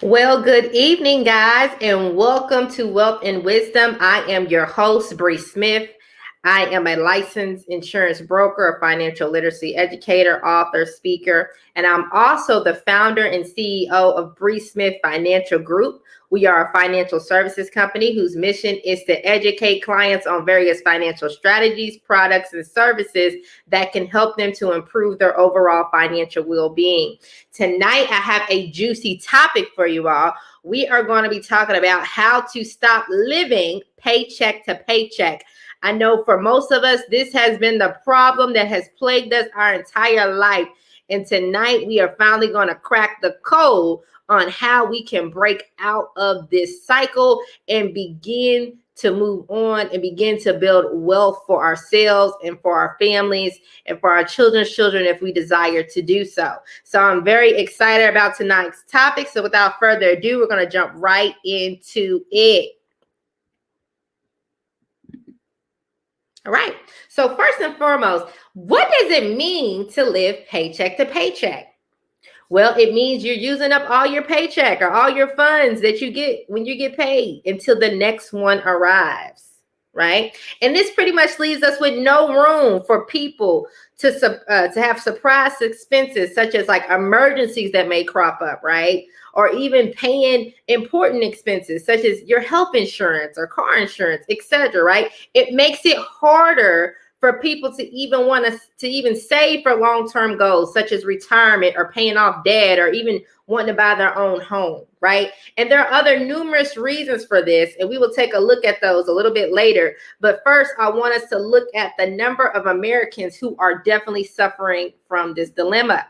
Well, good evening, guys, and welcome to Wealth and Wisdom. I am your host, Bree Smith. I am a licensed insurance broker, a financial literacy educator, author, speaker, and I'm also the founder and CEO of Bree Smith Financial Group. We are a financial services company whose mission is to educate clients on various financial strategies, products, and services that can help them to improve their overall financial well-being. Tonight, I have a juicy topic for you all. We are going to be talking about how to stop living paycheck to paycheck. I know for most of us, this has been the problem that has plagued us our entire life. And tonight, we are finally going to crack the code on how we can break out of this cycle and begin to move on and begin to build wealth for ourselves and for our families and for our children's children if we desire to do so. So I'm very excited about tonight's topic. So without further ado, we're going to jump right into it. All right. So first and foremost, what does it mean to live paycheck to paycheck? Well, it means you're using up all your paycheck or all your funds that you get when you get paid until the next one arrives, right? And this pretty much leaves us with no room for people to have surprise expenses such as like emergencies that may crop up, right? Or even paying important expenses such as your health insurance or car insurance, etc., right? It makes it harder for people to even want to even save for long-term goals such as retirement or paying off debt or even wanting to buy their own home, right? And there are other numerous reasons for this, and we will take a look at those a little bit later. But first, I want us to look at the number of Americans who are definitely suffering from this dilemma.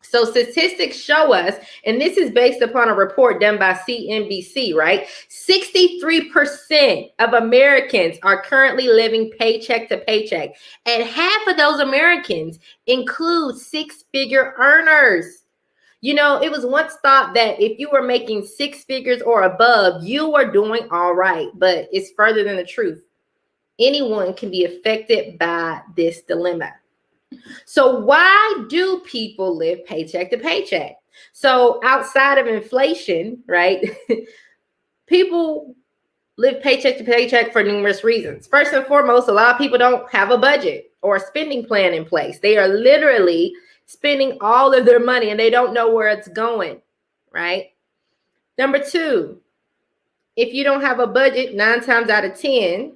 So statistics show us, and this is based upon a report done by CNBC, right? 63% of Americans are currently living paycheck to paycheck. And half of those Americans include six-figure earners. You know, it was once thought that if you were making six figures or above, you were doing all right, but it's further than the truth. Anyone can be affected by this dilemma. So why do people live paycheck to paycheck? So outside of inflation, right, people live paycheck to paycheck for numerous reasons. First and foremost, a lot of people don't have a budget or a spending plan in place. They are literally spending all of their money and they don't know where it's going, right? Number two, if you don't have a budget, 9 times out of 10,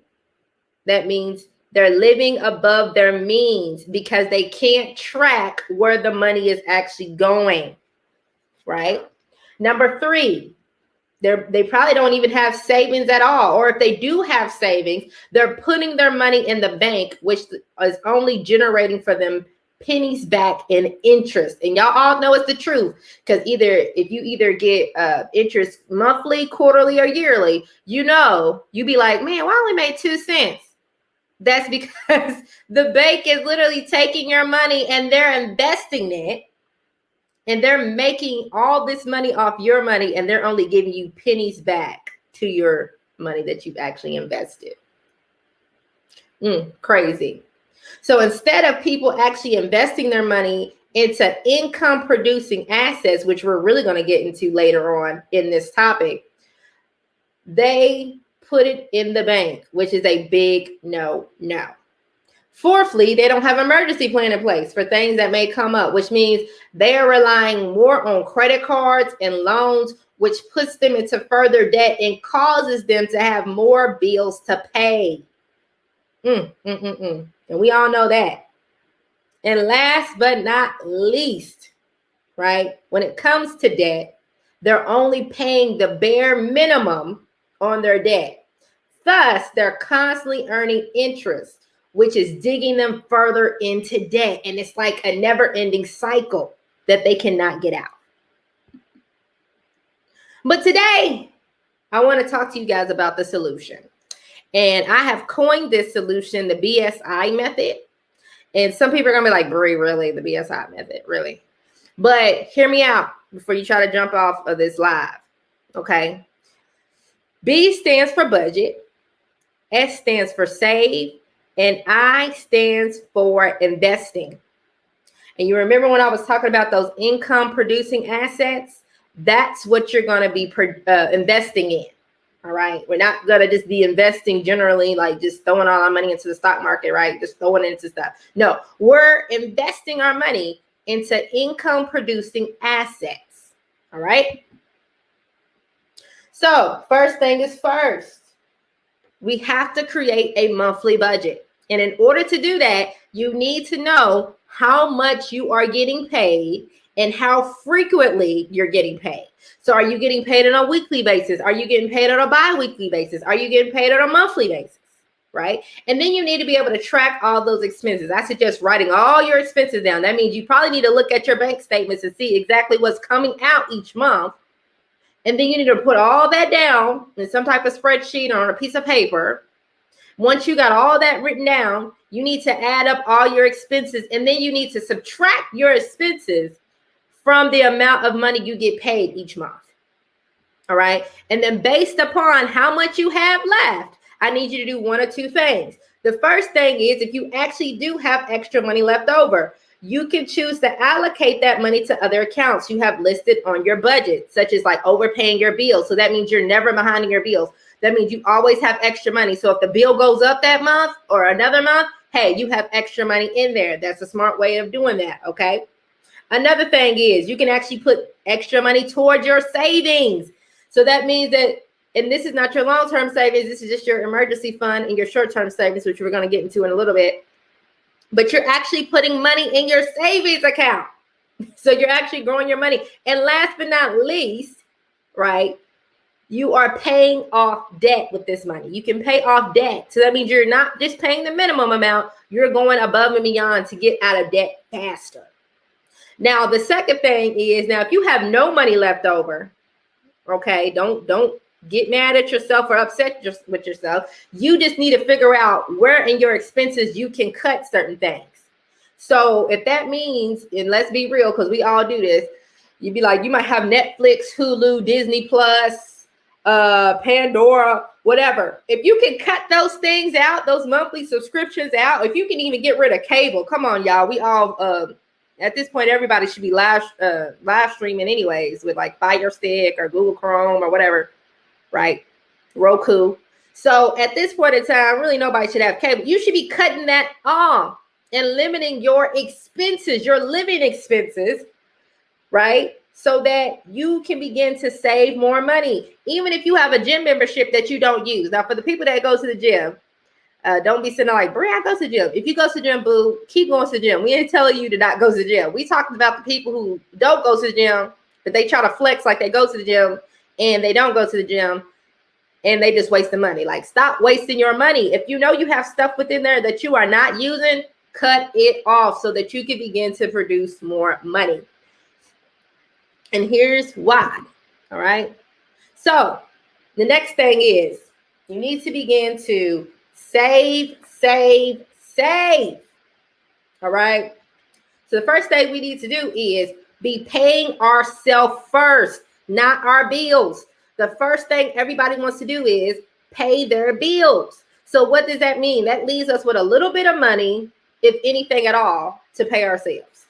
that means they're living above their means because they can't track where the money is actually going, right? Number three, they probably don't even have savings at all. Or if they do have savings, they're putting their money in the bank, which is only generating for them pennies back in interest. And y'all all know it's the truth because if you get interest monthly, quarterly, or yearly, you be like, man, well, I only made 2 cents. That's because the bank is literally taking your money and they're investing it and they're making all this money off your money and they're only giving you pennies back to your money that you've actually invested. Crazy. So instead of people actually investing their money into income producing assets, which we're really going to get into later on in this topic, they put it in the bank, which is a big no. Fourthly, they don't have an emergency plan in place for things that may come up, which means they are relying more on credit cards and loans, which puts them into further debt and causes them to have more bills to pay. And we all know that. And last but not least, right, when it comes to debt, they're only paying the bare minimum on their debt. Thus, they're constantly earning interest, which is digging them further into debt. And it's like a never-ending cycle that they cannot get out. But today, I want to talk to you guys about the solution. And I have coined this solution the BSI method. And some people are going to be like, Brie, really? The BSI method? Really? But hear me out before you try to jump off of this live. Okay? B stands for budget. S stands for save. And I stands for investing. And you remember when I was talking about those income producing assets? That's what you're going to be investing in. All right. We're not going to just be investing generally, like just throwing all our money into the stock market, right? Just throwing it into stuff. No, we're investing our money into income producing assets. All right. So first thing is first, we have to create a monthly budget. And in order to do that, you need to know how much you are getting paid and how frequently you're getting paid. So are you getting paid on a weekly basis? Are you getting paid on a bi-weekly basis? Are you getting paid on a monthly basis? Right? And then you need to be able to track all those expenses. I suggest writing all your expenses down. That means you probably need to look at your bank statements and see exactly what's coming out each month. And then you need to put all that down in some type of spreadsheet or on a piece of paper. Once you got all that written down, you need to add up all your expenses, and then you need to subtract your expenses from the amount of money you get paid each month. All right. And then based upon how much you have left, I need you to do one or two things. The first thing is, if you actually do have extra money left over, you can choose to allocate that money to other accounts you have listed on your budget, such as like overpaying your bills. So that means you're never behind in your bills. That means you always have extra money. So if the bill goes up that month or another month, hey, you have extra money in there. That's a smart way of doing that. Okay. Another thing is you can actually put extra money towards your savings. So that means that, and this is not your long-term savings, this is just your emergency fund and your short-term savings, which we're going to get into in a little bit. But you're actually putting money in your savings account. So you're actually growing your money. And last but not least, right, you are paying off debt with this money. You can pay off debt. So that means you're not just paying the minimum amount, you're going above and beyond to get out of debt faster. Now, the second thing is, now if you have no money left over, okay, don't get mad at yourself or upset with yourself. You just need to figure out where in your expenses you can cut certain things. So if that means, and let's be real, because we all do this, you'd be like, you might have Netflix, Hulu, Disney Plus, Pandora, whatever. If you can cut those things out, those monthly subscriptions out, if you can even get rid of cable, come on, y'all. We all, at this point, everybody should be live streaming anyways with like Fire Stick or Google Chrome or whatever. Right? Roku. So at this point in time, really nobody should have cable. You should be cutting that off and limiting your expenses, your living expenses, right? So that you can begin to save more money. Even if you have a gym membership that you don't use. Now, for the people that go to the gym, don't be sitting there like, Brie, I go to the gym. If you go to the gym, boo, keep going to the gym. We ain't telling you to not go to the gym. We talking about the people who don't go to the gym, but they try to flex like they go to the gym. And they don't go to the gym and they just waste the money. Like, stop wasting your money. If you know you have stuff within there that you are not using, cut it off so that you can begin to produce more money. And here's why. All right. So the next thing is you need to begin to save. All right. So the first thing we need to do is be paying ourselves first. Not our bills. The first thing everybody wants to do is pay their bills. So what does that mean? That leaves us with a little bit of money, if anything at all, to pay ourselves.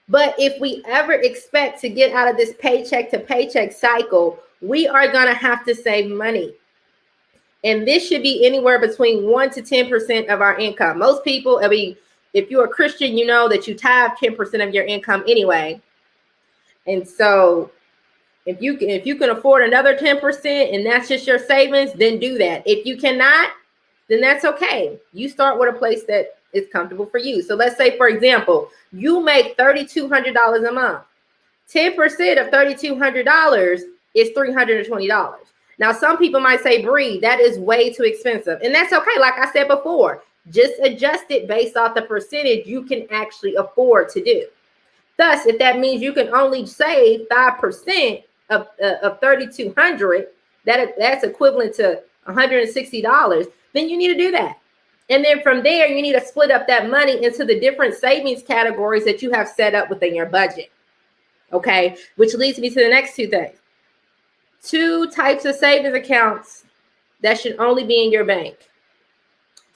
But if we ever expect to get out of this paycheck to paycheck cycle, we are going to have to save money. And this should be anywhere between 1 to 10% of our income. Most people, I mean, if you're a Christian, you know that you tithe 10% of your income anyway. And so if you can afford another 10% and that's just your savings, then do that. If you cannot, then that's okay. You start with a place that is comfortable for you. So let's say, for example, you make $3,200 a month. 10% of $3,200 is $320. Now, some people might say, Bree, that is way too expensive. And that's okay. Like I said before, just adjust it based off the percentage you can actually afford to do. Thus, if that means you can only save 5% of $3,200, that's equivalent to $160, then you need to do that. And then from there, you need to split up that money into the different savings categories that you have set up within your budget. Okay, which leads me to the next two things. 2 types of savings accounts that should only be in your bank.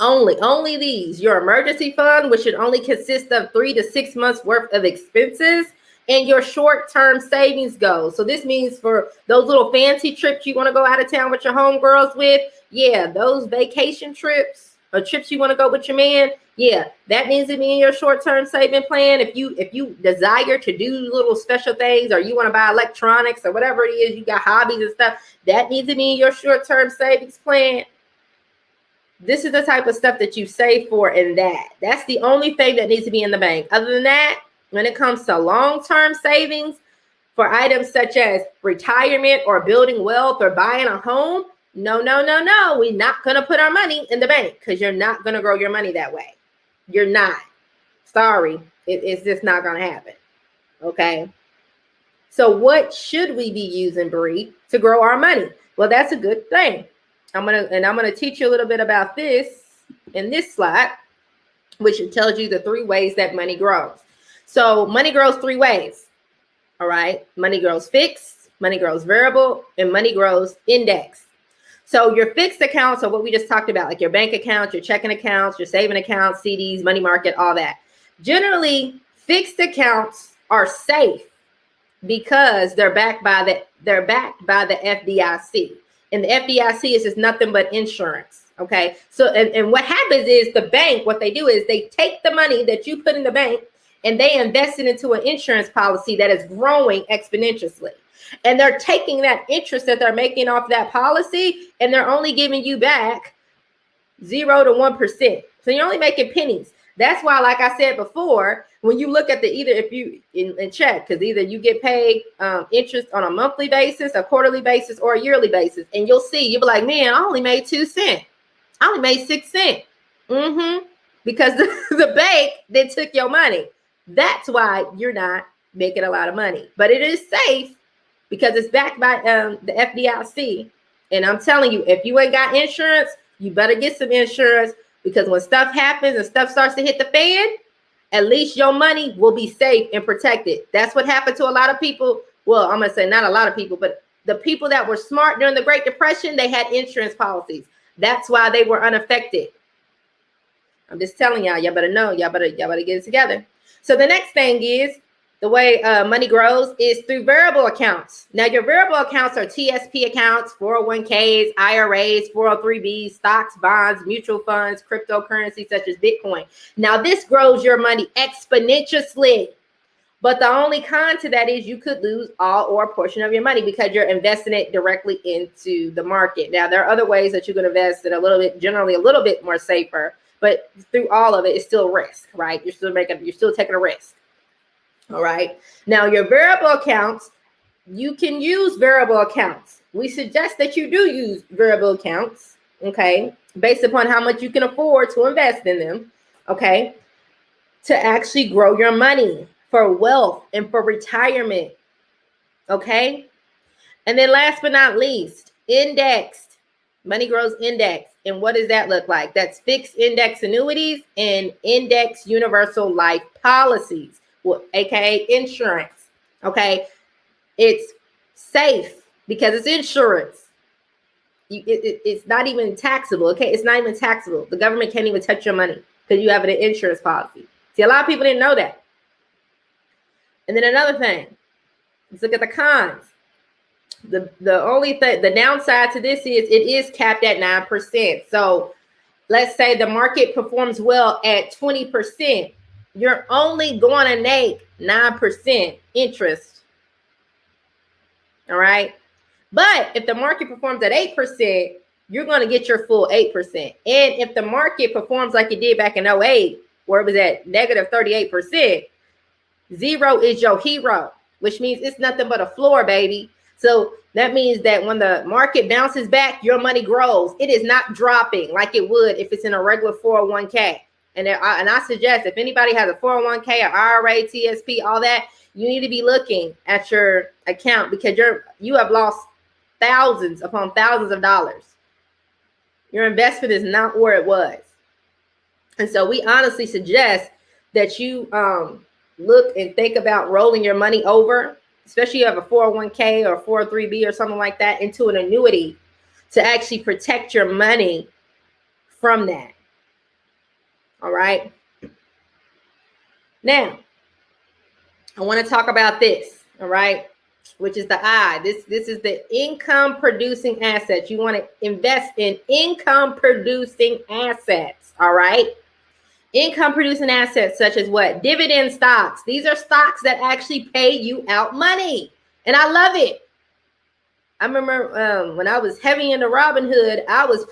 Only these. Your emergency fund, which should only consist of 3 to 6 months worth of expenses, and your short-term savings goals. So this means for those little fancy trips you want to go out of town with your homegirls with, yeah, those vacation trips or trips you want to go with your man, yeah, that needs to be in your short-term saving plan. If you desire to do little special things, or you want to buy electronics or whatever it is, you got hobbies and stuff, that needs to be in your short-term savings plan. This is the type of stuff that you save for, and that's the only thing that needs to be in the bank. Other than that, when it comes to long-term savings for items such as retirement or building wealth or buying a home, no. We're not going to put our money in the bank, because you're not going to grow your money that way. You're not. Sorry. It's just not going to happen. Okay. So what should we be using, Bree, to grow our money? Well, that's a good thing. I'm going to teach you a little bit about this in this slide, which tells you the 3 ways that money grows. So money grows 3 ways. All right. Money grows fixed, money grows variable, and money grows index. So your fixed accounts are what we just talked about, like your bank accounts, your checking accounts, your saving accounts, CDs, money market, all that. Generally, fixed accounts are safe because they're backed by the FDIC. And the FDIC is just nothing but insurance. Okay. So, and what happens is the bank, what they do is they take the money that you put in the bank and they invest it into an insurance policy that is growing exponentially. And they're taking that interest that they're making off that policy, and they're only giving you back 0 to 1%. So you're only making pennies. That's why, like I said before, when you look at if you check, because either you get paid interest on a monthly basis, a quarterly basis, or a yearly basis, and you'll be like, man, I only made 2 cents. I only made 6 cents. Because the bank then took your money. That's why you're not making a lot of money. But it is safe because it's backed by the FDIC. And I'm telling you, if you ain't got insurance, you better get some insurance, because when stuff happens and stuff starts to hit the fan, at least your money will be safe and protected. That's what happened to a lot of people. Well, I'm going to say not a lot of people, but the people that were smart during the Great Depression, they had insurance policies. That's why they were unaffected. I'm just telling y'all, y'all better know, y'all better get it together. So the next thing is the way money grows is through variable accounts. Now, your variable accounts are TSP accounts, 401ks, IRAs, 403bs, stocks, bonds, mutual funds, cryptocurrency such as Bitcoin. Now, this grows your money exponentially. But the only con to that is you could lose all or a portion of your money because you're investing it directly into the market. Now, there are other ways that you can invest in generally a little bit more safer, but through all of it, it's still risk, right? You're still taking a risk. All right. Now, your variable accounts, you can use variable accounts. We suggest that you do use variable accounts, okay, based upon how much you can afford to invest in them, okay, to actually grow your money for wealth and for retirement, okay? And then last but not least, indexed. Money grows indexed. And what does that look like? That's fixed index annuities and index universal life policies, aka insurance, okay? It's safe because it's insurance. It's not even taxable, okay? It's not even taxable. The government can't even touch your money because you have an insurance policy. See, a lot of people didn't know that. And then another thing, let's look at the cons. The only thing, the downside to this is it is capped at 9%. So let's say the market performs well at 20%. You're only going to make 9% interest. All right. But if the market performs at 8%, you're going to get your full 8%. And if the market performs like it did back in 2008, where it was at negative 38%, 0 is your hero, which means it's nothing but a floor, baby. So that means that when the market bounces back, your money grows. It is not dropping like it would if it's in a regular 401k. And I suggest if anybody has a 401k, or IRA, TSP, all that, you need to be looking at your account because you have lost thousands upon thousands of dollars. Your investment is not where it was. And so we honestly suggest that you look and think about rolling your money over, especially if you have a 401k or 403b or something like that, into an annuity to actually protect your money from that. All right. Now, I want to talk about this, all right, which is the I. This is the income producing assets. You want to invest in income producing assets, all right? Income producing assets such as what? Dividend stocks. These are stocks that actually pay you out money. And I love it. I remember when I was heavy into Robinhood, I was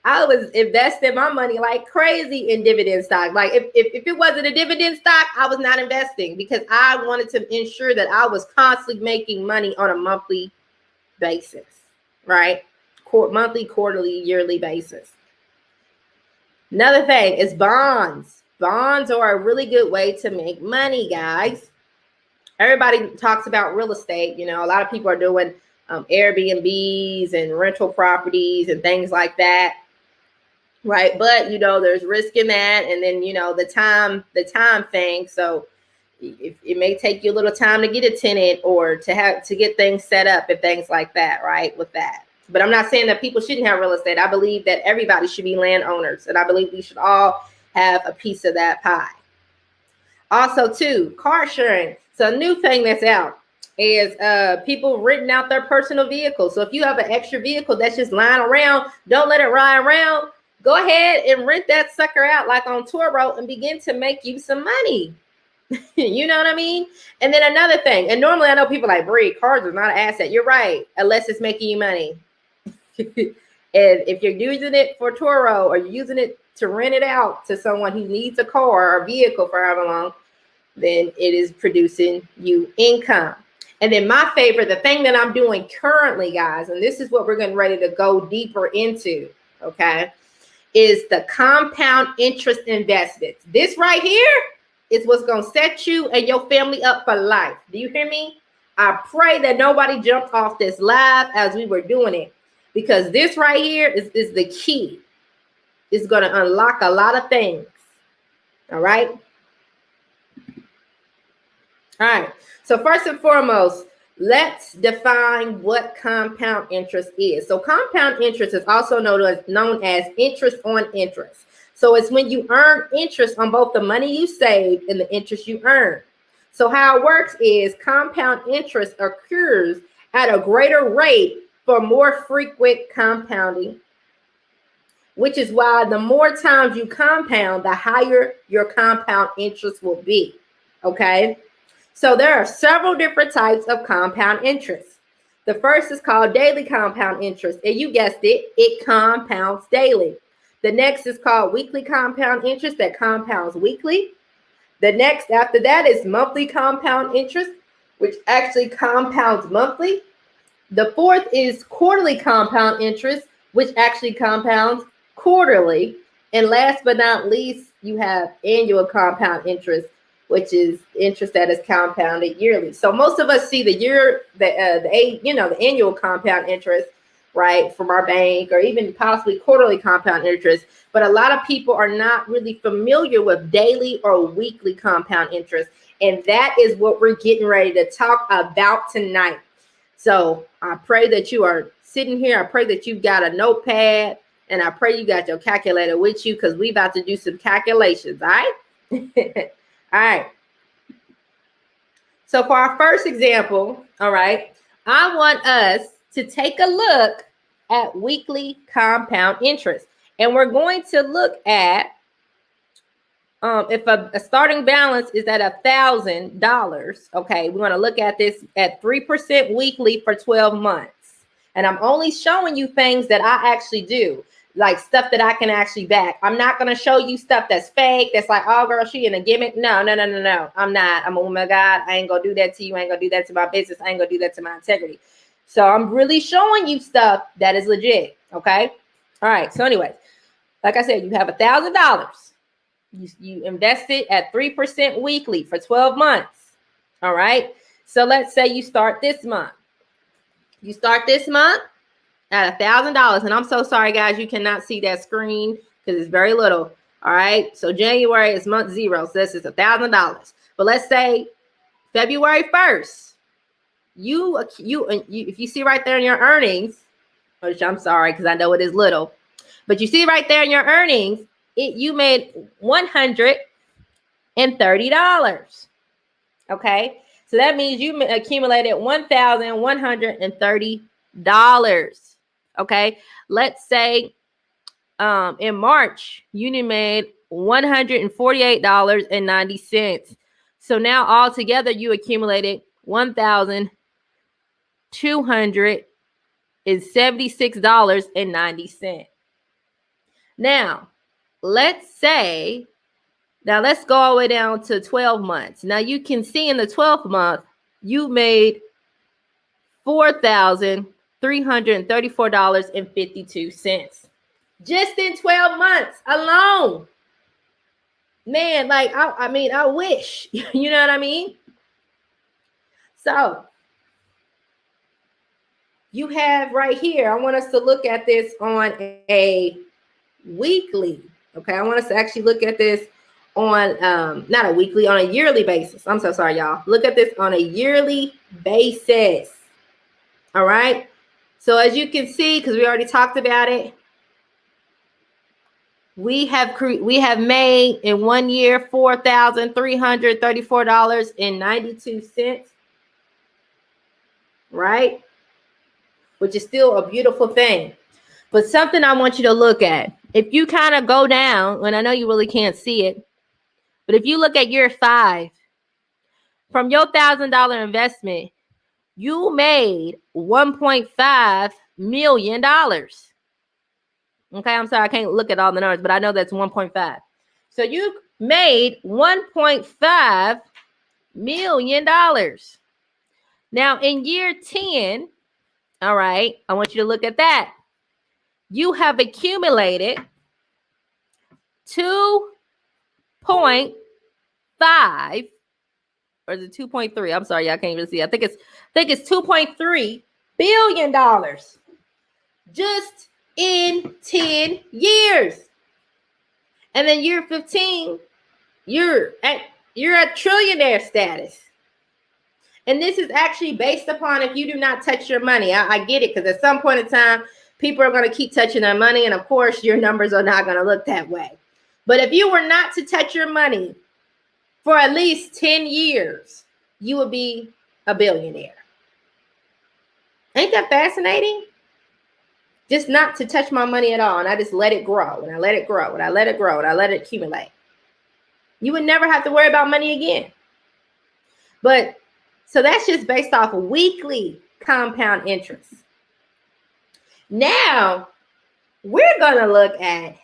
I was investing my money like crazy in dividend stock. Like if it wasn't a dividend stock, I was not investing because I wanted to ensure that I was constantly making money on a monthly basis, right? Monthly, quarterly, yearly basis. Another thing is bonds. Bonds are a really good way to make money, guys. Everybody talks about real estate. You know, a lot of people are doing Airbnbs and rental properties and things like that, right? But you know, there's risk in that, and then you know the time thing. So it may take you a little time to get a tenant or to get things set up and things like that, right? With that. But I'm not saying that people shouldn't have real estate. I believe that everybody should be landowners, and I believe we should all have a piece of that pie. Also, too, car sharing. So a new thing that's out is people renting out their personal vehicles. So if you have an extra vehicle that's just lying around, don't let it ride around. Go ahead and rent that sucker out like on Turo and begin to make you some money. You know what I mean? And then another thing, and normally I know people like, Bree, cars are not an asset. You're right, unless it's making you money. And if you're using it for Turo or you're using it to rent it out to someone who needs a car or vehicle for however long, then it is producing you income. And then my favorite, the thing that I'm doing currently, guys, and this is what we're getting ready to go deeper into, okay, is the compound interest investments. This right here is what's going to set you and your family up for life. Do you hear me? I pray that nobody jumped off this live as we were doing it, because this right here is the key. It's going to unlock a lot of things. All right. All right. So first and foremost, let's define what compound interest is. So compound interest is also known as interest on interest. So it's when you earn interest on both the money you saved and the interest you earn. So how it works is compound interest occurs at a greater rate for more frequent compounding, which is why the more times you compound, the higher your compound interest will be. Okay. So there are several different types of compound interest. The first is called daily compound interest. And you guessed it, it compounds daily. The next is called weekly compound interest that compounds weekly. The next after that is monthly compound interest, which actually compounds monthly. The fourth is quarterly compound interest, which actually compounds quarterly. And last but not least, you have annual compound interest, which is interest that is compounded yearly. So most of us see the annual compound interest, right, from our bank, or even possibly quarterly compound interest. But a lot of people are not really familiar with daily or weekly compound interest. And that is what we're getting ready to talk about tonight. So I pray that you are sitting here. I pray that you've got a notepad, and I pray you got your calculator with you, because we about to do some calculations. All right. All right. So for our first example, all right, I want us to take a look at weekly compound interest. And we're going to look at if a starting balance is at $1,000, okay, we're going to look at this at 3% weekly for 12 months. And I'm only showing you things that I actually do, like stuff that I can actually back. I'm not going to show you stuff that's fake, that's like, oh, girl, she in a gimmick. No. I'm not. I'm a woman of God. I ain't going to do that to you. I ain't going to do that to my business. I ain't going to do that to my integrity. So I'm really showing you stuff that is legit, okay? All right, so anyway, like I said, you have $1,000. You invest it at 3% weekly for 12 months. All right. So let's say you start this month. You start this month at $1,000. And I'm so sorry, guys, you cannot see that screen because it's very little. All right. So January is month 0. So this is $1,000. But let's say February 1st, you if you see right there in your earnings, which I'm sorry, because I know it is little, but you see right there in your earnings, you made $130. Okay. So that means you accumulated $1,130. Okay. Let's say in March, you made $148.90. So now altogether you accumulated $1,276.90. Now, let's go all the way down to 12 months. Now you can see in the 12th month, you made $4,334.52 just in 12 months alone. Man, like, I mean, I wish, you know what I mean? So you have right here, I want us to look at this on a weekly. Okay, I want us to actually look at this on not a weekly, on a yearly basis. I'm so sorry, y'all. Look at this on a yearly basis. All right. So as you can see, because we already talked about it, we have made in 1 year $4,334.92. Right? Which is still a beautiful thing. But something I want you to look at. If you kind of go down, and I know you really can't see it, but if you look at year 5, from your $1,000 investment, you made $1.5 million. Okay, I'm sorry, I can't look at all the numbers, but I know that's 1.5. So you made $1.5 million. Now in year 10, all right, I want you to look at that. You have accumulated 2.5, or is it 2.3? I'm sorry, I can't even see. I think it's $2.3 billion just in 10 years. And then year 15, you're at trillionaire status. And this is actually based upon if you do not touch your money. I get it, because at some point in time, people are going to keep touching their money. And of course, your numbers are not going to look that way. But if you were not to touch your money for at least 10 years, you would be a billionaire. Ain't that fascinating? Just not to touch my money at all. And I just let it grow, and I let it grow, and I let it grow, and I let it accumulate. You would never have to worry about money again. But so that's just based off of weekly compound interest. Now we're going to look at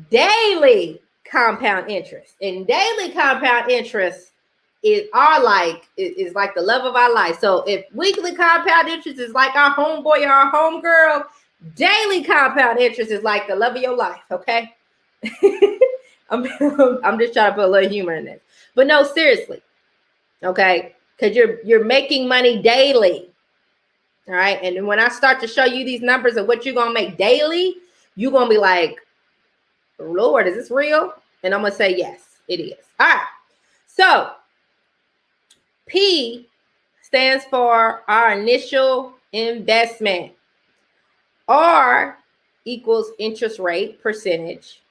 daily compound interest. And daily compound interest is like the love of our life. So if weekly compound interest is like our homeboy or our homegirl, daily compound interest is like the love of your life. Okay. I'm just trying to put a little humor in this, but no, seriously. Okay. Because you're making money daily. All right. And then when I start to show you these numbers of what you're going to make daily, you're going to be like, Lord, is this real? And I'm going to say, yes, it is. All right. So P stands for our initial investment. R equals interest rate percentage.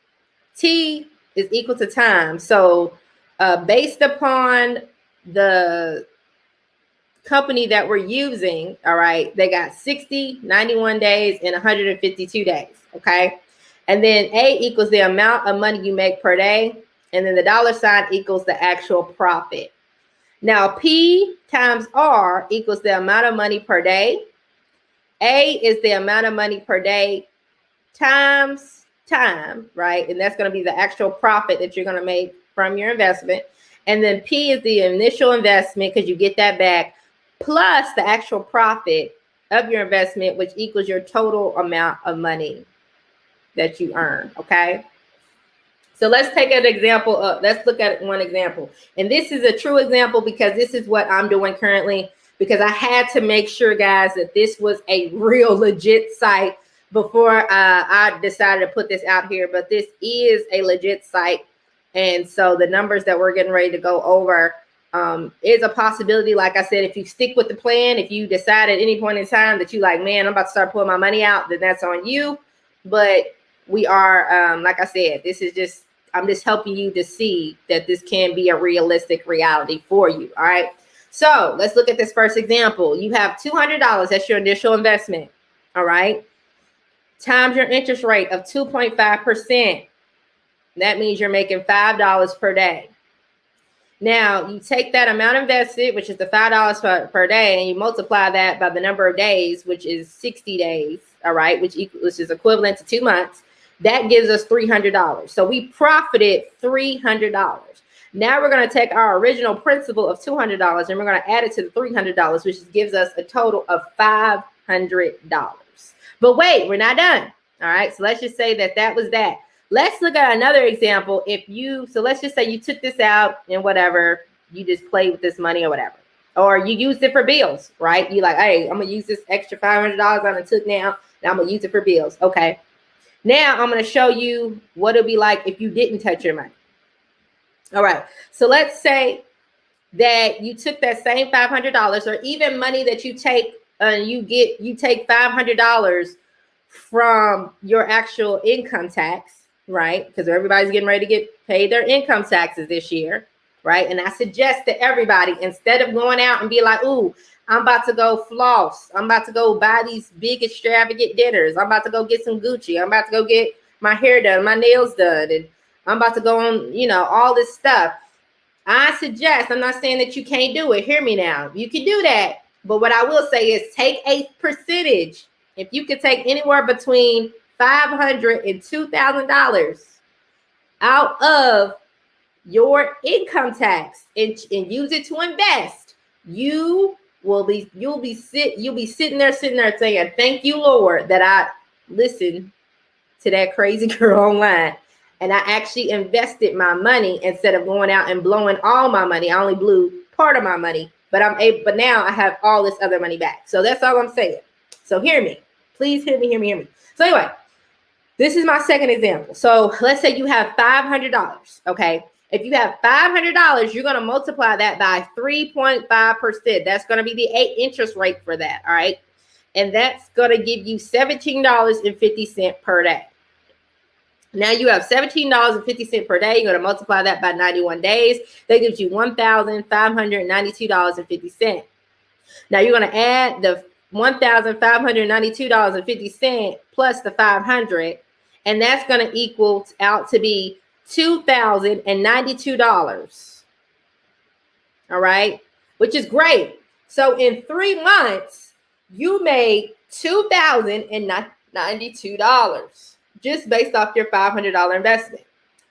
T is equal to time. So based upon the company that we're using, all right, they got 60, 91 days, and 152 days, okay? And then A equals the amount of money you make per day, and then the dollar sign equals the actual profit. Now, P times R equals the amount of money per day. A is the amount of money per day times time, right? And that's going to be the actual profit that you're going to make from your investment. And then P is the initial investment, because you get that back, plus the actual profit of your investment, which equals your total amount of money that you earn, okay? So let's take an example. Let's look at one example. And this is a true example, because this is what I'm doing currently, because I had to make sure, guys, that this was a real legit site before I decided to put this out here. But this is a legit site. And so the numbers that we're getting ready to go over is a possibility. Like I said, if you stick with the plan, if you decide at any point in time that you like, man, I'm about to start pulling my money out, then that's on you. But we are, like I said, this is just I'm just helping you to see that this can be a realistic reality for you. All right. So let's look at this first example. You have $200. That's your initial investment. All right. Times your interest rate of 2.5%. That means you're making $5 per day. Now, you take that amount invested, which is the $5 per day, and you multiply that by the number of days, which is 60 days, all right, which is equivalent to 2 months. That gives us $300. So we profited $300. Now we're going to take our original principal of $200 and we're going to add it to the $300, which gives us a total of $500. But wait, we're not done. All right, so let's just say that was that. Let's look at another example. So let's just say you took this out and whatever, you just played with this money or whatever, or you used it for bills, right? You like, hey, I'm gonna use this extra $500 I took now, and I'm gonna use it for bills. Okay. Now I'm gonna show you what it'll be like if you didn't touch your money. All right. So let's say that you took that same $500, or even money that you take, you take $500 from your actual income tax. Right? Because everybody's getting ready to get paid their income taxes this year, right? And I suggest to everybody, instead of going out and be like, ooh, I'm about to go floss. I'm about to go buy these big extravagant dinners. I'm about to go get some Gucci. I'm about to go get my hair done, my nails done. And I'm about to go on, all this stuff. I suggest, I'm not saying that you can't do it. Hear me now. You can do that. But what I will say is take a percentage. If you could take anywhere between $500 and $2,000 out of your income tax and use it to invest, you'll be sitting there saying, thank you, Lord, that I listened to that crazy girl online and I actually invested my money instead of going out and blowing all my money. I only blew part of my money, but now I have all this other money back. So that's all I'm saying. So hear me. Please hear me. So anyway, this is my second example. So let's say you have $500, okay? If you have $500, you're going to multiply that by 3.5%. That's going to be the interest rate for that, all right? And that's going to give you $17.50 per day. Now you have $17.50 per day. You're going to multiply that by 91 days. That gives you $1,592.50. Now you're going to add the $1,592.50 plus the 500, and that's going to equal out to be $2,092. All right, which is great. So in 3 months, you made $2,092 just based off your $500 investment.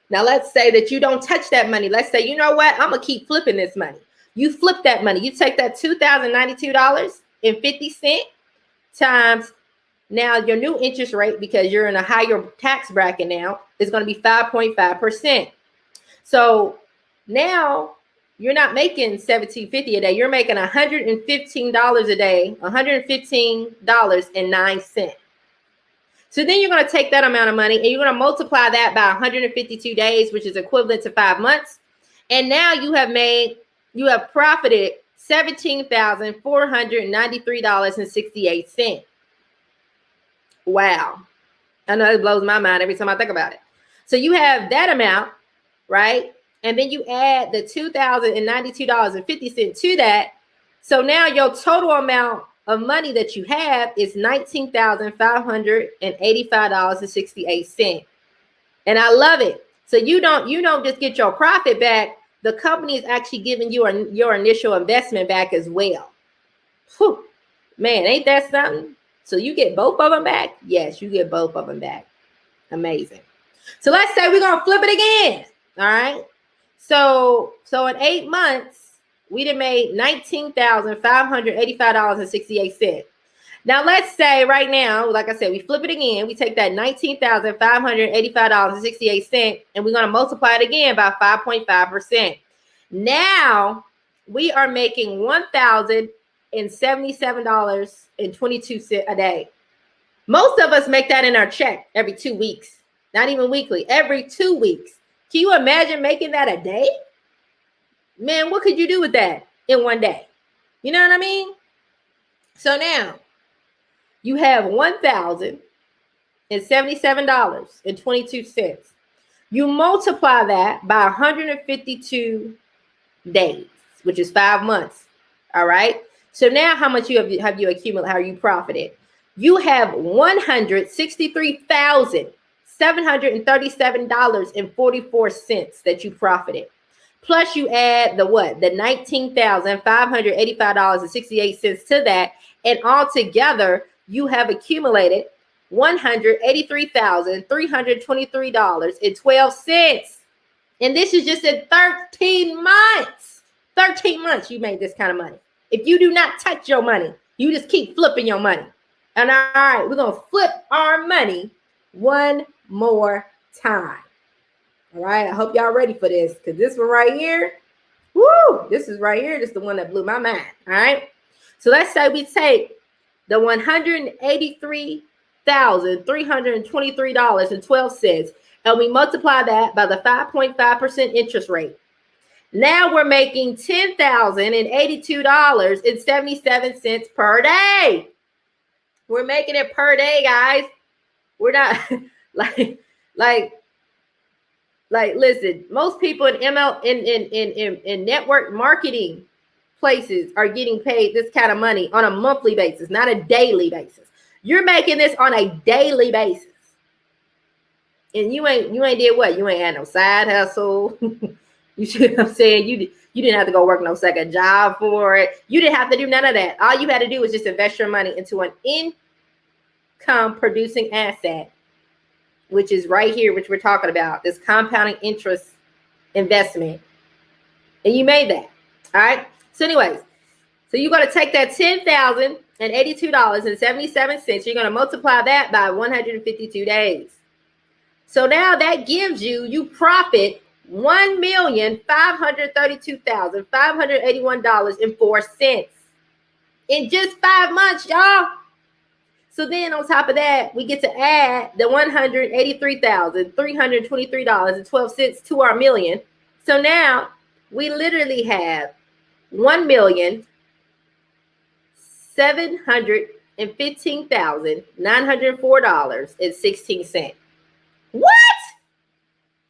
Now let's say that you don't touch that money. Let's say, you know what? I'm gonna keep flipping this money. You flip that money. You take that $2,092.50 times now your new interest rate, because you're in a higher tax bracket now, is going to be 5.5%. So now you're not making $17.50 a day. You're making $115 a day, $115.09. So then you're going to take that amount of money and you're going to multiply that by 152 days, which is equivalent to 5 months. And now you have profited $17,493.68. Wow. I know it blows my mind every time I think about it. So you have that amount, right? And then you add the $2,092.50 to that. So now your total amount of money that you have is $19,585.68. And I love it. So you don't just get your profit back. The company is actually giving you your initial investment back as well. Whew. Man, ain't that something? So you get both of them back? Yes, you get both of them back. Amazing. So let's say we're going to flip it again. All right. So in 8 months, we done made $19,585.68. Now let's say right now, like I said, we flip it again. We take that $19,585.68 and we're going to multiply it again by 5.5%. Now we are making $1,077.22 a day. Most of us make that in our check every 2 weeks, not even weekly, every 2 weeks. Can you imagine making that a day? Man, what could you do with that in one day? You know what I mean? So now you have $1,077.22. You multiply that by 152 days, which is 5 months. All right. So now how much have you accumulated? How you profited? You have $163,737.44 that you profited. Plus you add the what? The $19,585.68 to that. And altogether, you have accumulated $183,323.12. And this is just in 13 months. 13 months you made this kind of money. If you do not touch your money, you just keep flipping your money. And all right, we're going to flip our money one more time. All right, I hope y'all ready for this, because this one right here, woo, this is right here. This is the one that blew my mind. All right. So let's say we take the $183,323.12 and we multiply that by the 5.5% interest rate. Now we're making $10,082.77 per day. We're making it per day, guys. We're not like listen, most people in in network marketing places are getting paid this kind of money on a monthly basis, not a daily basis. You're making this on a daily basis. And you ain't did what? You ain't had no side hustle. You see what I'm saying? You didn't have to go work no second job for it. You didn't have to do none of that. All you had to do was just invest your money into an income producing asset, which is right here, which we're talking about, this compounding interest investment. And you made that. All right. So anyways, so you're going to take that $10,082.77. You're going to multiply that by 152 days. So now that gives you profit $1,532,581.04 in just 5 months, y'all. So then on top of that, we get to add the $183,323.12 to our million. So now we literally have $1,715,904.16. What?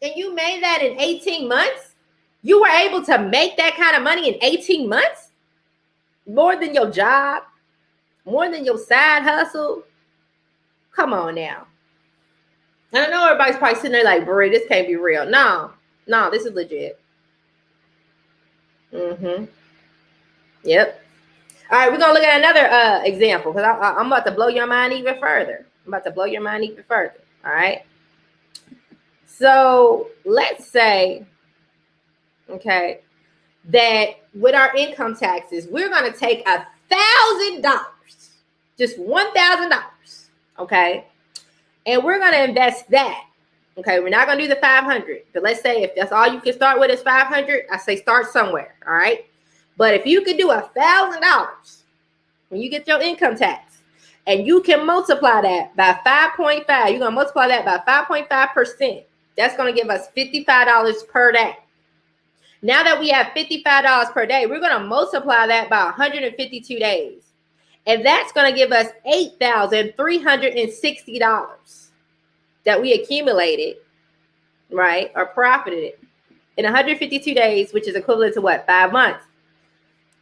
And you made that in 18 months? You were able to make that kind of money in 18 months? More than your job? More than your side hustle? Come on now. And I know everybody's probably sitting there like, Brie, this can't be real. No, this is legit. Yep. All right, we're going to look at another example, because I'm about to blow your mind even further. All right. So let's say, okay, that with our income taxes, we're going to take $1,000, just $1,000, okay, and we're going to invest that. Okay, we're not going to do the 500, but let's say if that's all you can start with is 500, I say start somewhere. All right, but if you could do $1,000 when you get your income tax, and you can multiply that by 5.5, you're going to multiply that by 5.5%. That's going to give us $55 per day. Now that we have $55 per day, we're going to multiply that by 152 days. And that's going to give us $8,360 that we accumulated, right, or profited in 152 days, which is equivalent to what? 5 months.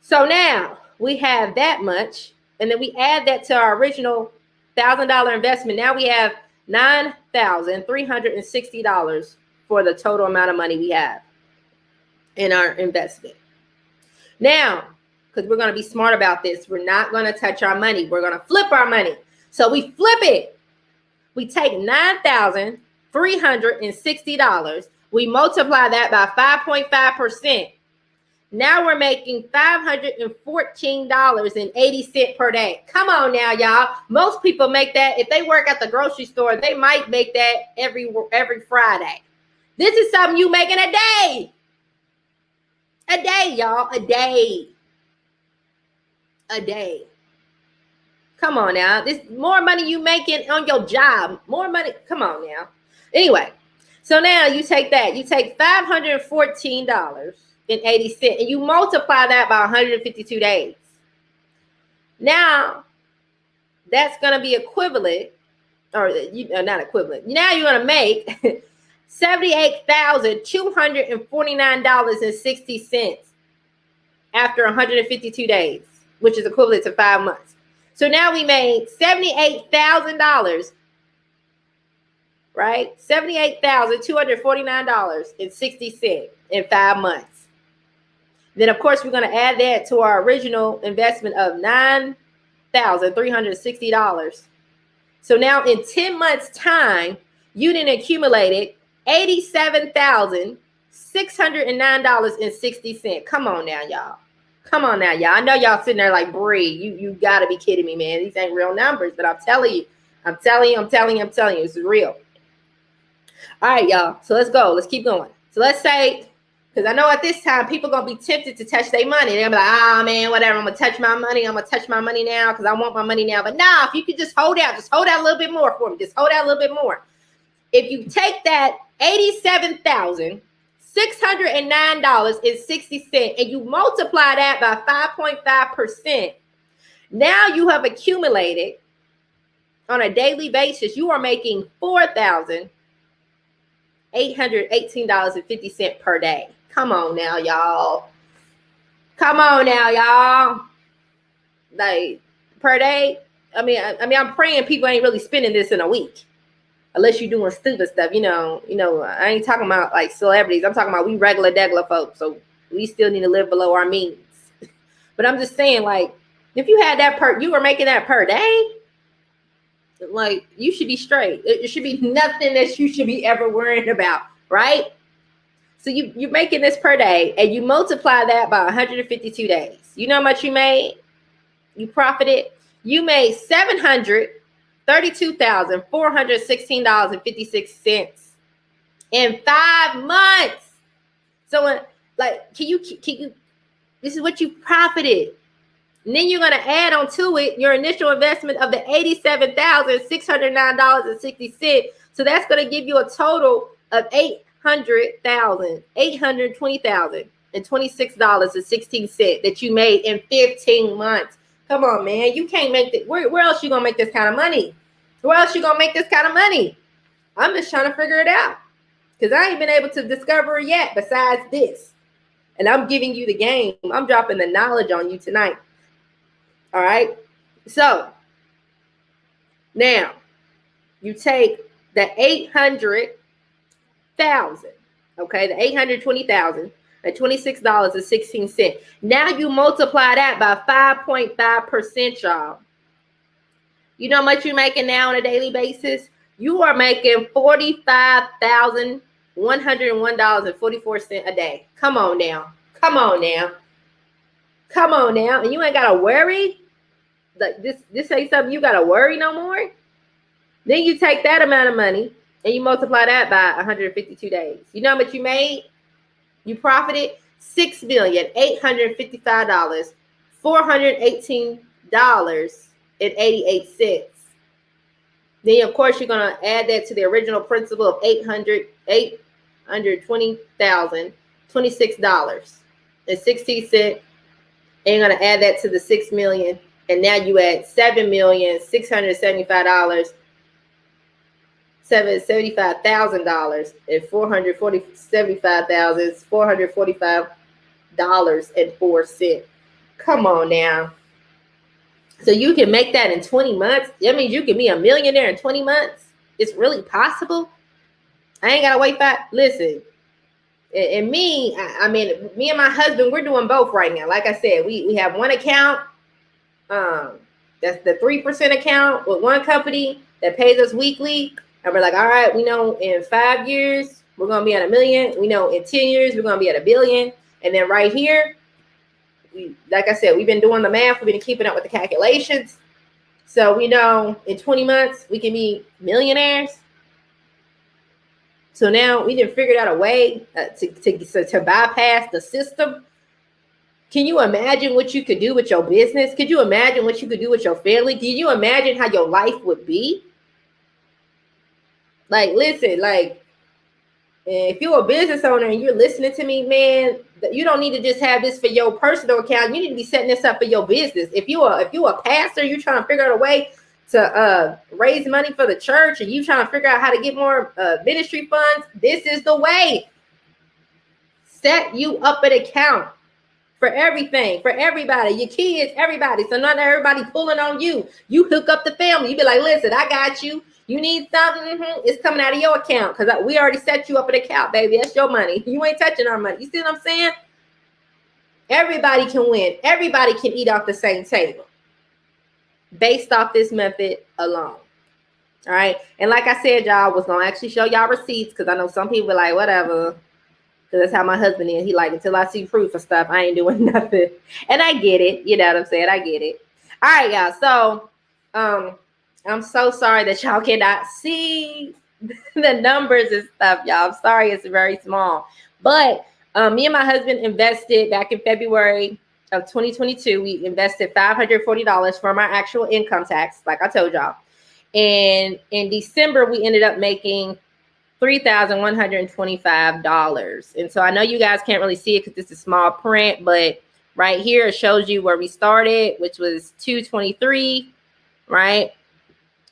So now we have that much, and then we add that to our original $1,000 investment. Now we have $9,360 for the total amount of money we have in our investment. Now, because we're going to be smart about this, we're not going to touch our money. We're going to flip our money. So we flip it. We take $9,360. We multiply that by 5.5%. Now we're making $514.80 per day. Come on now, y'all. Most people make that. If they work at the grocery store, they might make that every Friday. This is something you make in a day. A day, y'all. A day. Come on now. This more money you making on your job. More money. Come on now. Anyway, so now you take that. You take $514.80 and you multiply that by 152 days. Now that's going to be equivalent, or not equivalent. Now you're going to make $78,249.60 after 152 days, which is equivalent to 5 months. So now we made $78,000, right? $78,249.60 in 5 months. Then, of course, we're going to add that to our original investment of $9,360. So now in 10 months' time, you done accumulated $87,609.60. Come on now, y'all. Come on now, y'all. I know y'all sitting there like, Bree, you got to be kidding me, man. These ain't real numbers, but I'm telling you. It's real. All right, y'all. So let's go. Let's keep going. So let's say, because I know at this time, people going to be tempted to touch their money. They're going to be like, oh, man, whatever. I'm going to touch my money. I'm going to touch my money now because I want my money now. But nah, if you could just hold out a little bit more for me. Just hold out a little bit more. If you take that $87,609.60 and you multiply that by 5.5%, now you have accumulated on a daily basis, you are making $4,818.50 per day. Come on now, y'all. Like, per day. I mean, I'm praying people ain't really spending this in a week. Unless you're doing stupid stuff, you know, I ain't talking about like celebrities. I'm talking about we regular folks. So we still need to live below our means. But I'm just saying, like, if you had that you were making that per day, like, you should be straight. It should be nothing that you should be ever worrying about, right? So you're making this per day and you multiply that by 152 days. You know how much you made? You profited. You made $732,416.56 in 5 months. So, like, can you? This is what you profited. And then you're going to add on to it your initial investment of the $87,609.60. So that's going to give you a total of $820,026.16 that you made in 15 months. Come on, man. You can't make it. Where else you going to make this kind of money? Where else you going to make this kind of money? I'm just trying to figure it out because I ain't been able to discover it yet besides this. And I'm giving you the game. I'm dropping the knowledge on you tonight. All right. So now you take the 800,000, okay, the 820,000 at $26.16. Now you multiply that by 5.5%, y'all. You know how much you're making now on a daily basis? You are making $45,101.44 a day. Come on now. And you ain't got to worry. Like this ain't something you got to worry no more. Then you take that amount of money and you multiply that by 152 days. You know how much you made? You profited $6,855,418.88. Then, of course, you're going to add that to the original principal of $820,026.16. And you're going to add that to the $6 million. And now you add $7,675,000 and $445,445.04. Come on now. So you can make that in 20 months. That means you can be a millionaire in 20 months. It's really possible. I ain't got to wait for. Listen, and me and my husband, we're doing both right now. Like I said, we have one account. That's the 3% account with one company that pays us weekly. And we're like, all right, we know in 5 years, we're going to be at $1 million. We know in 10 years, we're going to be at $1 billion. And then right here, like I said, we've been doing the math. We've been keeping up with the calculations. So we know in 20 months, we can be millionaires. So now we done figured out a way to bypass the system. Can you imagine what you could do with your business? Could you imagine what you could do with your family? Can you imagine how your life would be? Like, listen, like, if you're a business owner and you're listening to me, man, you don't need to just have this for your personal account. You need to be setting this up for your business. If you're a pastor, you're trying to figure out a way raise money for the church, and you trying to figure out how to get more ministry funds, this is the way. Set you up an account for everything, for everybody, your kids, everybody. So not everybody pulling on you. You hook up the family. You be like, listen, I got you. You need something? It's coming out of your account because we already set you up an account, baby. That's your money. You ain't touching our money. You see what I'm saying? Everybody can win. Everybody can eat off the same table based off this method alone. All right. And like I said, y'all was going to actually show y'all receipts because I know some people are like, whatever. Because that's how my husband is. He like, until I see proof of stuff, I ain't doing nothing. And I get it. You know what I'm saying? I get it. All right, y'all. So I'm so sorry that y'all cannot see the numbers and stuff, y'all. I'm sorry it's very small. But me and my husband invested back in February of 2022. We invested $540 from our actual income tax, like I told y'all. And in December, we ended up making $3,125. And so I know you guys can't really see it because this is small print, but right here it shows you where we started, which was 223, right?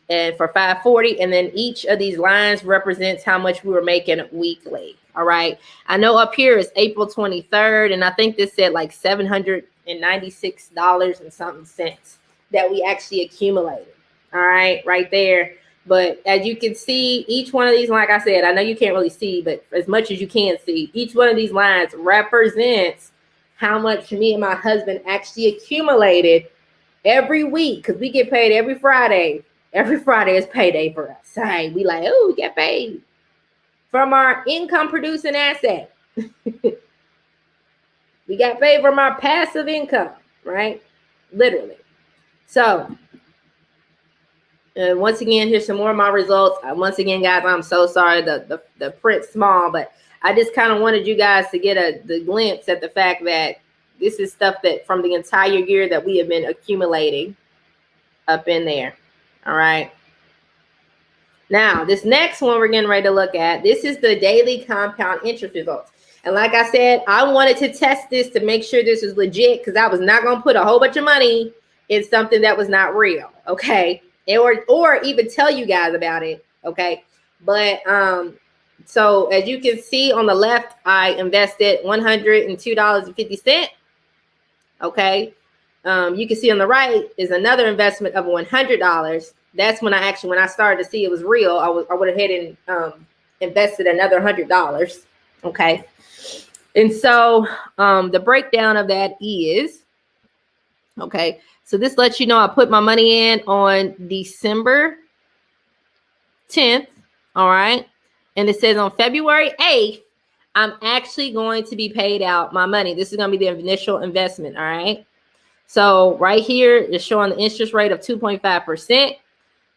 And for 540, and then each of these lines represents how much we were making weekly. All right. I know up here is April 23rd, and I think this said like $796 and something cents that we actually accumulated. All right, right there. But as you can see, each one of these, like I said, I know you can't really see, but as much as you can see, each one of these lines represents how much me and my husband actually accumulated every week, because we get paid every Friday. Every Friday is payday for us. Hey, we like, oh, we get paid from our income producing asset. We got paid from our passive income, right? Literally. So, once again, here's some more of my results. Once again, guys, I'm so sorry the print's small, but I just kind of wanted you guys to get the glimpse at the fact that this is stuff that from the entire year that we have been accumulating up in there. All right. Now, this next one we're getting ready to look at, this is the daily compound interest results. And like I said, I wanted to test this to make sure this is legit because I was not going to put a whole bunch of money in something that was not real. Okay. Or even tell you guys about it, okay? But so as you can see on the left, I invested $102.50, okay? You can see on the right is another investment of $100. That's when I started to see it was real. I went ahead and invested another $100, okay? And so the breakdown of that is, okay, so this lets you know I put my money in on December 10th, all right? And it says on February 8th, I'm actually going to be paid out my money. This is going to be the initial investment, all right? So right here is showing the interest rate of 2.5%.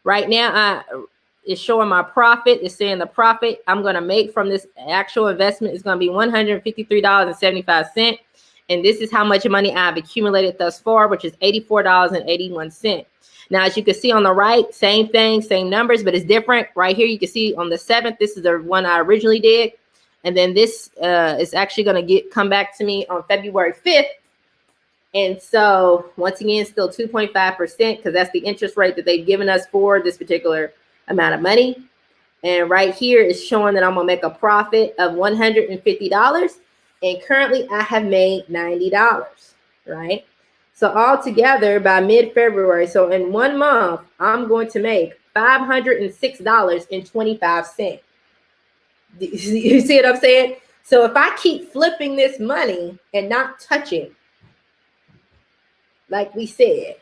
Right now, it's showing my profit. It's saying the profit I'm going to make from this actual investment is going to be $153.75. And this is how much money I've accumulated thus far, which is $84.81. Now, as you can see on the right, same thing, same numbers, but it's different. Right here, you can see on the 7th, this is the one I originally did. And then this is actually going to come back to me on February 5th. And so once again, still 2.5% because that's the interest rate that they've given us for this particular amount of money. And right here is showing that I'm going to make a profit of $150. And currently I have made $90, right? So altogether by mid-February, so in 1 month, I'm going to make $506.25. You see what I'm saying? So if I keep flipping this money and not touch it, like we said,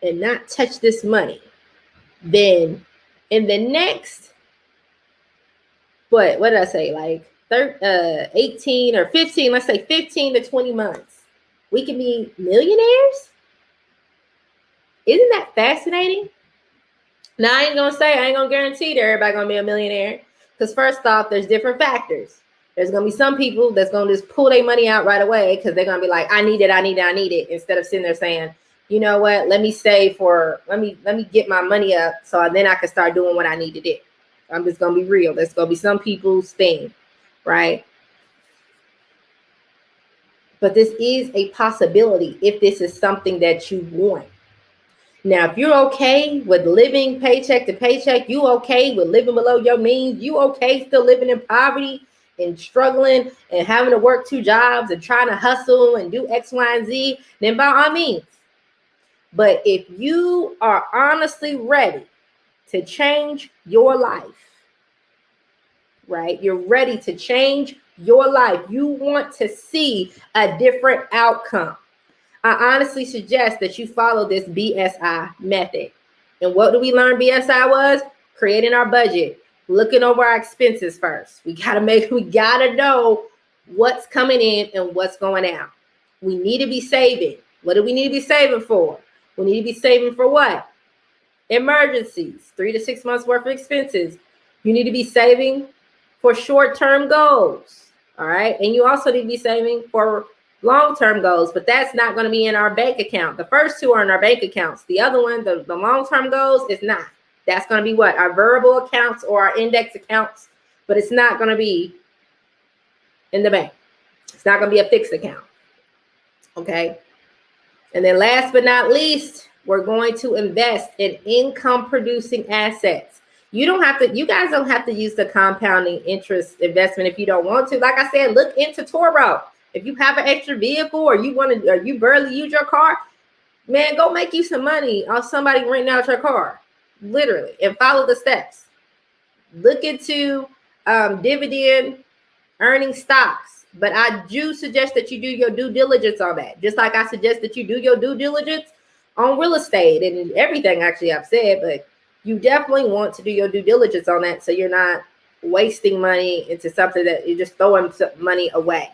and not touch this money, then in the next, what did I say? Like 18 or 15, let's say 15 to 20 months, we can be millionaires. Isn't that fascinating? Now, I ain't going to guarantee that everybody's going to be a millionaire. Because first off, there's different factors. There's going to be some people that's going to just pull their money out right away because they're going to be like, I need it. Instead of sitting there saying, you know what, let me save let me get my money up so then I can start doing what I need to do. I'm just going to be real. That's going to be some people's thing, right? But this is a possibility if this is something that you want. Now, if you're okay with living paycheck to paycheck, you okay with living below your means, you okay still living in poverty and struggling and having to work 2 jobs and trying to hustle and do X, Y, and Z, then by all means. But if you are honestly ready to change your life, right? You're ready to change your life. You want to see a different outcome. I honestly suggest that you follow this BSI method. And what do we learn BSI was? Creating our budget, looking over our expenses first. We gotta know what's coming in and what's going out. We need to be saving. What do we need to be saving for? We need to be saving for what? Emergencies, 3 to 6 months worth of expenses. You need to be saving for short-term goals. All right. And you also need to be saving for long-term goals, but that's not going to be in our bank account. The first 2 are in our bank accounts. The other one, the long-term goals, is not. That's going to be what? Our variable accounts or our index accounts, but it's not going to be in the bank. It's not going to be a fixed account. Okay. And then last but not least, we're going to invest in income producing assets. You guys don't have to use the compounding interest investment if you don't want to. Like I said, look into Toro. If you have an extra vehicle or you barely use your car, man, go make you some money on somebody renting out your car, literally, and follow the steps. Look into dividend earning stocks, but I do suggest that you do your due diligence on that. Just like I suggest that you do your due diligence on real estate and everything actually I've said, but you definitely want to do your due diligence on that so you're not wasting money into something that you're just throwing money away.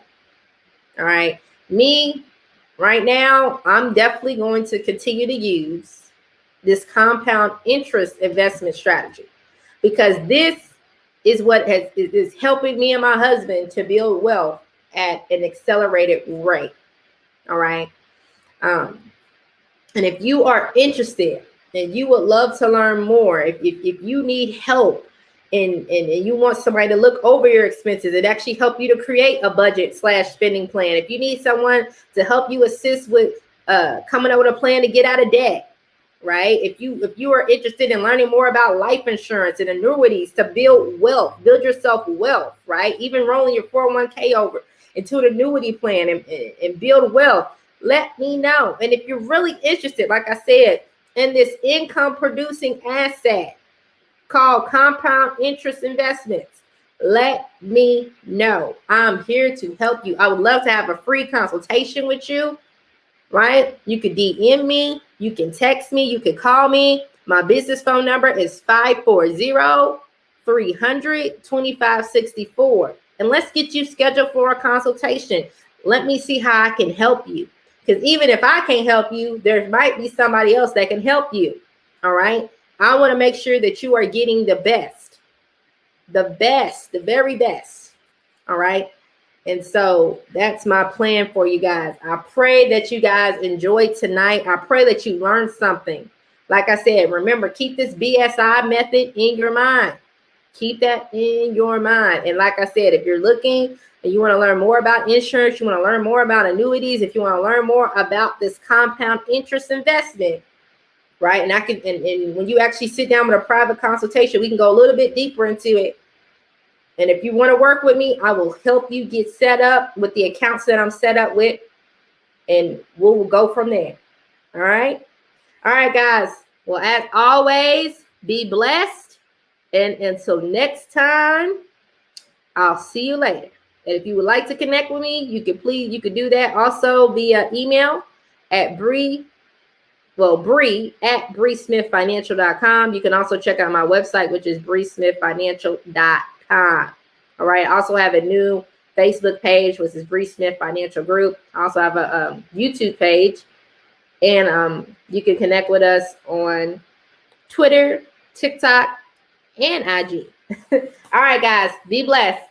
All right. Me, right now, I'm definitely going to continue to use this compound interest investment strategy because this is what is helping me and my husband to build wealth at an accelerated rate. All right. And if you are interested and you would love to learn more, if you need help and you want somebody to look over your expenses and actually help you to create a budget / spending plan, if you need someone to help you assist with coming up with a plan to get out of debt, right? If you are interested in learning more about life insurance and annuities to build build yourself wealth, right? Even rolling your 401k over into an annuity plan and build wealth, let me know. And if you're really interested, like I said, in this income producing asset called compound interest investments, let me know. I'm here to help you. I would love to have a free consultation with you, right? You could DM me, you can text me, you can call me. My business phone number is 540-300-2564. And let's get you scheduled for a consultation. Let me see how I can help you. Because even if I can't help you, there might be somebody else that can help you. All right. I want to make sure that you are getting the best, the very best. All right. And so that's my plan for you guys. I pray that you guys enjoyed tonight. I pray that you learned something. Like I said, remember, keep this BSI method in your mind. Keep that in your mind. And like I said, if you're looking and you want to learn more about insurance, you want to learn more about annuities, if you want to learn more about this compound interest investment, right? And and when you actually sit down with a private consultation, we can go a little bit deeper into it. And if you want to work with me, I will help you get set up with the accounts that I'm set up with, and we'll go from there. All right. All right, guys. Well, as always, be blessed. And until next time, I'll see you later. And if you would like to connect with me, you could do that also via email at Bree at BreeSmithFinancial.com. You can also check out my website, which is BreeSmithFinancial.com. All right. I also have a new Facebook page, which is Bree Smith Financial Group. I also have a YouTube page, and you can connect with us on Twitter, TikTok, and IG. All right, guys, be blessed.